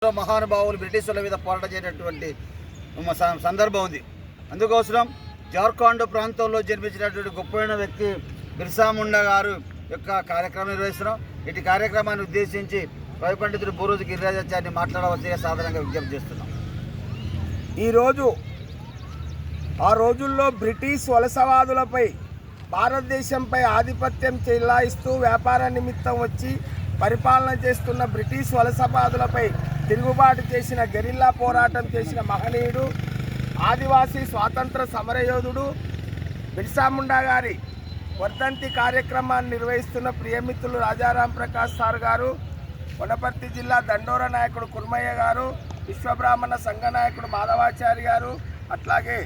మహానుభావులు బ్రిటిషర్ల మీద పోరాటం చేసినటువంటి సందర్భం ఉంది. అందుకోసం జార్ఖండ్ ప్రాంతంలో జన్మించినటువంటి గొప్పైన వ్యక్తి బిర్సా ముండా గారు యొక్క కార్యక్రమం నిర్వహిస్తున్నాం. ఇటు కార్యక్రమాన్ని ఉద్దేశించి వైపండితుడు బూరోజు గిరిరాజాచార్యని మాట్లాడవలసిగా సాధారణంగా విజ్ఞప్తి చేస్తున్నాం. ఈరోజు ఆ రోజుల్లో బ్రిటిష్ వలసవాదులపై భారతదేశంపై ఆధిపత్యం చెలాయిస్తూ వ్యాపార నిమిత్తం వచ్చి పరిపాలన చేస్తున్న బ్రిటిష్ వలసవాదులపై తిరుగుబాటు చేసిన గెరిల్లా పోరాటం చేసిన మహనీయుడు ఆదివాసీ స్వాతంత్ర సమరయోధుడు బిర్సా ముండా గారి వర్ధంతి కార్యక్రమాన్ని నిర్వహిస్తున్న ప్రియమిత్రులు రాజారాం ప్రకాష్ సార్ గారు, వనపర్తి జిల్లా దండోర నాయకుడు కుర్మయ్య గారు, విశ్వబ్రాహ్మణ సంఘ నాయకుడు మాధవాచారి గారు, అట్లాగే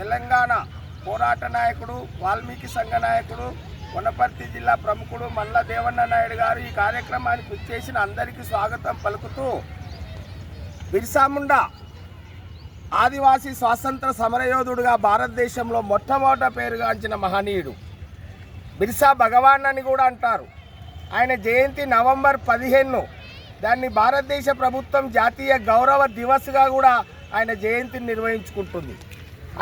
తెలంగాణ పోరాట నాయకుడు వాల్మీకి సంఘ నాయకుడు వనపర్తి జిల్లా ప్రముఖుడు మల్ల దేవన్న నాయుడు గారు ఈ కార్యక్రమానికి వచ్చేసిన అందరికీ స్వాగతం పలుకుతూ, బిర్సా ముండా ఆదివాసీ స్వాతంత్ర సమరయోధుడుగా భారతదేశంలో మొట్టమొదట పేరుగాంచిన మహనీయుడు. బిర్సా భగవాన్ అని కూడా అంటారు. ఆయన జయంతి నవంబర్ 15. దాన్ని భారతదేశ ప్రభుత్వం జాతీయ గౌరవ దివస్గా కూడా ఆయన జయంతిని నిర్వహించుకుంటుంది.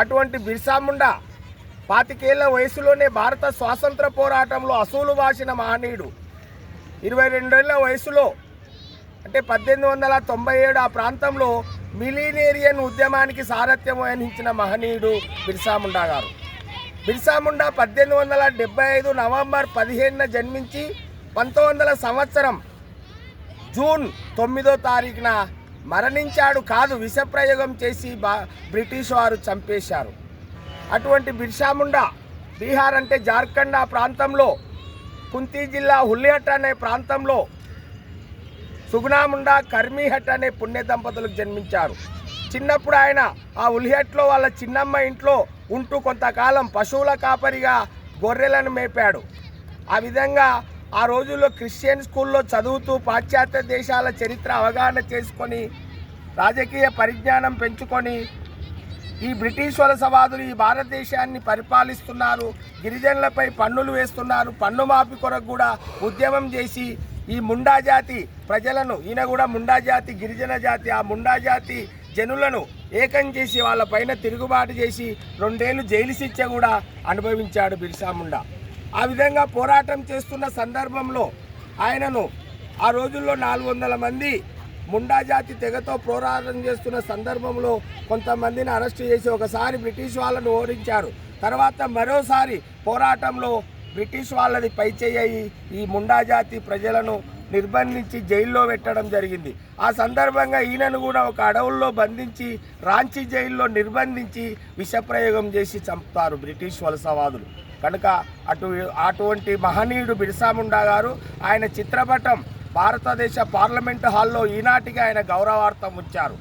అటువంటి బిర్సా ముండా 25 ఏళ్ల వయసులోనే భారత స్వాతంత్ర పోరాటంలో అసూలు బాసిన మహనీయుడు. 22 ఏళ్ల వయసులో అంటే 1897 ఆ ప్రాంతంలో మిలీనేరియన్ ఉద్యమానికి సారథ్యం వహించిన మహనీయుడు బిర్సా ముండా గారు. బిర్సా ముండా 1875 నవంబర్ 15న జన్మించి 1900 సంవత్సరం జూన్ 9వ తారీఖున మరణించాడు. కాదు, విషప్రయోగం చేసి బ్రిటిష్ వారు చంపేశారు. అటువంటి బిర్సా ముండా బీహార్ అంటే జార్ఖండ్ ఆ ప్రాంతంలో కుంతి జిల్లా హుల్లిహట్ అనే ప్రాంతంలో సుగుణా ముండా కర్మీహట్ అనే పుణ్య దంపతులకు జన్మించారు. చిన్నప్పుడు ఆయన ఆ ఉల్లిహట్లో వాళ్ళ చిన్నమ్మ ఇంట్లో ఉంటూ కొంతకాలం పశువుల కాపరిగా గొర్రెలను మేపాడు. ఆ విధంగా ఆ రోజుల్లో క్రిస్టియన్ స్కూల్లో చదువుతూ పాశ్చాత్య దేశాల చరిత్ర అవగాహన చేసుకొని రాజకీయ పరిజ్ఞానం పెంచుకొని ఈ బ్రిటిష్ వలసవాదులు ఈ భారతదేశాన్ని పరిపాలిస్తున్నారు, గిరిజనులపై పన్నులు వేస్తున్నారు, పన్ను మాఫీ కొరకు కూడా ఉద్యమం చేసి ఈ ముండా జాతి ప్రజలను, ఈయన కూడా ముండా జాతి గిరిజన జాతి, ఆ ముండా జాతి జనులను ఏకం చేసి వాళ్ళపైన తిరుగుబాటు చేసి 2 ఏళ్ళు జైలు శిక్ష కూడా అనుభవించాడు బిర్సా ముండా. ఆ విధంగా పోరాటం చేస్తున్న సందర్భంలో ఆయనను ఆ రోజుల్లో 400 మంది ముండా జాతి తెగతో పోరాటం చేస్తున్న సందర్భంలో కొంతమందిని అరెస్ట్ చేసి ఒకసారి బ్రిటిష్ వాళ్ళను ఓడించారు. తర్వాత మరోసారి పోరాటంలో బ్రిటిష్ వాళ్ళది పైచేయి ఈ ముండా జాతి ప్రజలను నిర్బంధించి జైల్లో పెట్టడం జరిగింది. ఆ సందర్భంగా ఈయనను కూడా ఒక అడవుల్లో బంధించి రాంచీ జైల్లో నిర్బంధించి విషప్రయోగం చేసి చంపుతారు బ్రిటిష్ వలసవాదులు. కనుక అటువంటి మహనీయుడు బిర్సా ముండా గారు, ఆయన చిత్రపటం భారతదేశ పార్లమెంటు హాల్లో ఈనాటికి ఆయన గౌరవార్థం ఉంచారు.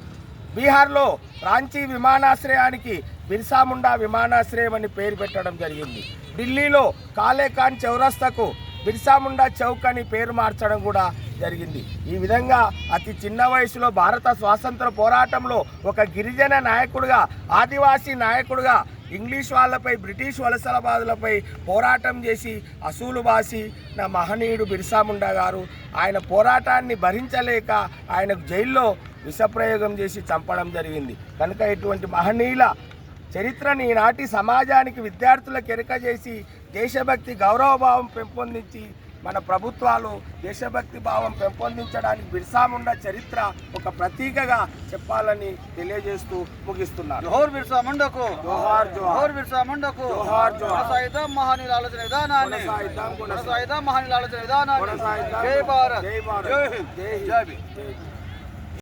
బీహార్లో రాంచీ విమానాశ్రయానికి బిర్సా ముండా విమానాశ్రయం అని పేరు పెట్టడం జరిగింది. ఢిల్లీలో కాలేఖాన్ చౌరస్తాకు బిర్సా ముండా చౌక్ అని పేరు మార్చడం కూడా జరిగింది. ఈ విధంగా అతి చిన్న వయసులో భారత స్వాతంత్ర పోరాటంలో ఒక గిరిజన నాయకుడిగా, ఆదివాసీ నాయకుడిగా ఇంగ్లీష్ వాళ్ళపై, బ్రిటిష్ వలసలవాదులపై పోరాటం చేసి అసూలు బాసి నా మహనీయుడు బిర్సా ముండా గారు ఆయన పోరాటాన్ని భరించలేక ఆయనకు జైల్లో విషప్రయోగం చేసి చంపడం జరిగింది. కనుక ఇటువంటి మహనీయుల చరిత్రని ఈనాటి సమాజానికి విద్యార్థులకు ఎరకజేసి దేశభక్తి గౌరవభావం పెంపొందించి మన ప్రభుత్వాలు దేశభక్తి భావం పెంపొందించడానికి బిర్సా ముండా చరిత్ర ఒక ప్రతీకగా చెప్పాలని తెలియజేస్తూ ముగిస్తున్నారు. జోహార్ బిర్సా ముండాకు, జోహార్ జోహార్ బిర్సా ముండాకు, జోహార్ జోహార్. కొనసాగిద్దాం మహనీయుల ఆలోచన విధానాన్ని, కొనసాగిద్దాం మహనీయుల ఆలోచన విధానాన్ని. జై భారత్, జై భారత్, జై హింద్, జై జై భీమ్. హింద్.